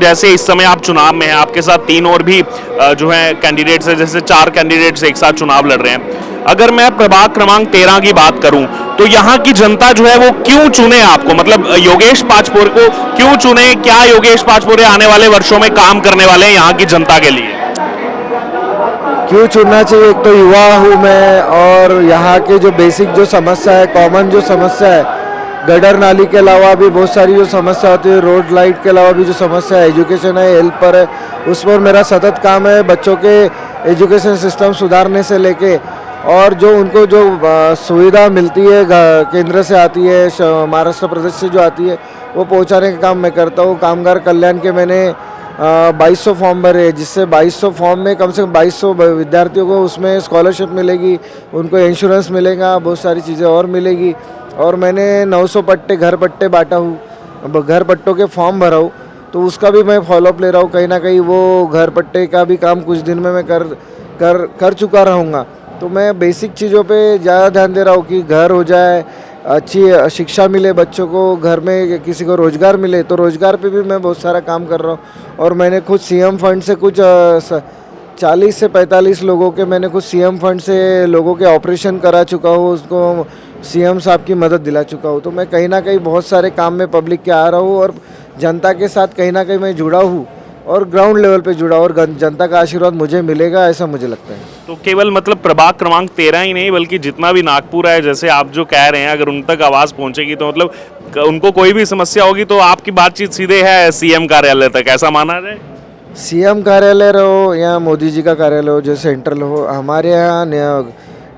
जैसे इस समय आप चुनाव में हैं, आपके साथ तीन और भी जो है कैंडिडेट्स हैं, जैसे चार कैंडिडेट्स एक साथ चुनाव लड़ रहे हैं। अगर मैं प्रभाग क्रमांक 13 की बात करूं तो यहाँ की जनता जो है वो क्यों चुने आपको, मतलब योगेश पाचपोर को क्यों चुने? क्या योगेश पाचपोर आने वाले वर्षों में काम करने वाले हैं यहाँ की जनता के लिए? क्यों चुनना चाहिए? एक तो युवा हूँ मैं, और यहाँ के जो बेसिक जो समस्या है, कॉमन जो समस्या है, गटर नाली के अलावा भी बहुत सारी जो समस्या होती है, रोड लाइट के अलावा भी जो समस्या है, एजुकेशन है, हेल्थ पर है, उस पर मेरा सतत काम है। बच्चों के एजुकेशन सिस्टम सुधारने से लेके और जो उनको जो सुविधा मिलती है केंद्र से आती है, महाराष्ट्र प्रदेश से जो आती है, वो पहुंचाने का काम मैं करता हूँ। कामगार कल्याण के मैंने 2200 फॉर्म भरे, जिससे 2200 फॉर्म में कम से कम 2200 विद्यार्थियों को उसमें स्कॉलरशिप मिलेगी, उनको इंश्योरेंस मिलेगा, बहुत सारी चीज़ें और मिलेगी। और मैंने 900 पट्टे घर पट्टे बांटा हूँ, घर पट्टों के फॉर्म भरा हूँ, तो उसका भी मैं फॉलोअप ले रहा हूँ। कहीं ना कहीं वो घर पट्टे का भी काम कुछ दिन में मैं कर चुका रहूँगा। तो मैं बेसिक चीज़ों पे ज़्यादा ध्यान दे रहा हूँ कि घर हो जाए, अच्छी शिक्षा मिले बच्चों को, घर में किसी को रोज़गार मिले, तो रोज़गार पे भी मैं बहुत सारा काम कर रहा हूँ। और मैंने खुद सीएम फंड से कुछ 40 से 45 लोगों के मैंने कुछ सीएम फंड से लोगों के ऑपरेशन करा चुका हूँ, उसको सीएम साहब की मदद दिला चुका हूँ। तो मैं कहीं ना कहीं बहुत सारे काम में पब्लिक के आ रहा हूँ और जनता के साथ कहीं ना कहीं मैं जुड़ा हूँ और ग्राउंड लेवल पे जुड़ा, और जनता का आशीर्वाद मुझे मिलेगा, ऐसा मुझे लगता है। तो केवल मतलब प्रभाग क्रमांक 13 ही नहीं बल्कि जितना भी नागपुर है, जैसे आप जो कह रहे हैं, अगर उन तक आवाज़ पहुंचेगी तो मतलब उनको कोई भी समस्या होगी तो आपकी बातचीत सीधे है सीएम कार्यालय तक, ऐसा माना जाए? सीएम कार्यालय रहो या मोदी जी का कार्यालय हो, जो सेंट्रल हो, हमारे यहाँ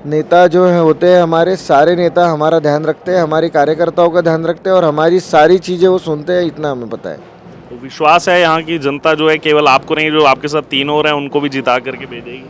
नेता जो है होते हैं, हमारे सारे नेता हमारा ध्यान रखते हैं, हमारे कार्यकर्ताओं का ध्यान रखते हैं और हमारी सारी चीज़ें वो सुनते हैं, इतना हमें पता है। तो विश्वास है यहाँ की जनता जो है केवल आपको नहीं, जो आपके साथ तीन और हैं उनको भी जिता करके भेजेगी?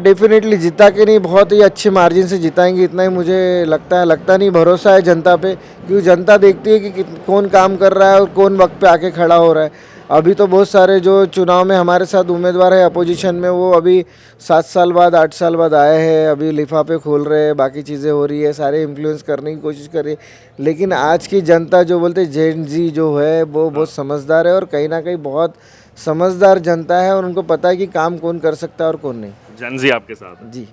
डेफिनेटली जिता के नहीं, बहुत ही अच्छे मार्जिन से जिताएंगे, इतना ही मुझे लगता नहीं, भरोसा है जनता पे, क्योंकि जनता देखती है कि कौन काम कर रहा है और कौन वक्त पे आके खड़ा हो रहा है। अभी तो बहुत सारे जो चुनाव में हमारे साथ उम्मीदवार है अपोजिशन में, वो अभी 7 साल बाद 8 साल बाद आए हैं, अभी लिफाफे खोल रहे हैं, बाकी चीज़ें हो रही है, सारे इन्फ्लुएंस करने की कोशिश कर रही है। लेकिन आज की जनता जो बोलते जेन जी जो है वो बहुत समझदार है, और कहीं ना कहीं बहुत समझदार जनता है, और उनको पता है कि काम कौन कर सकता है और कौन नहीं। जन जी आपके साथ जी।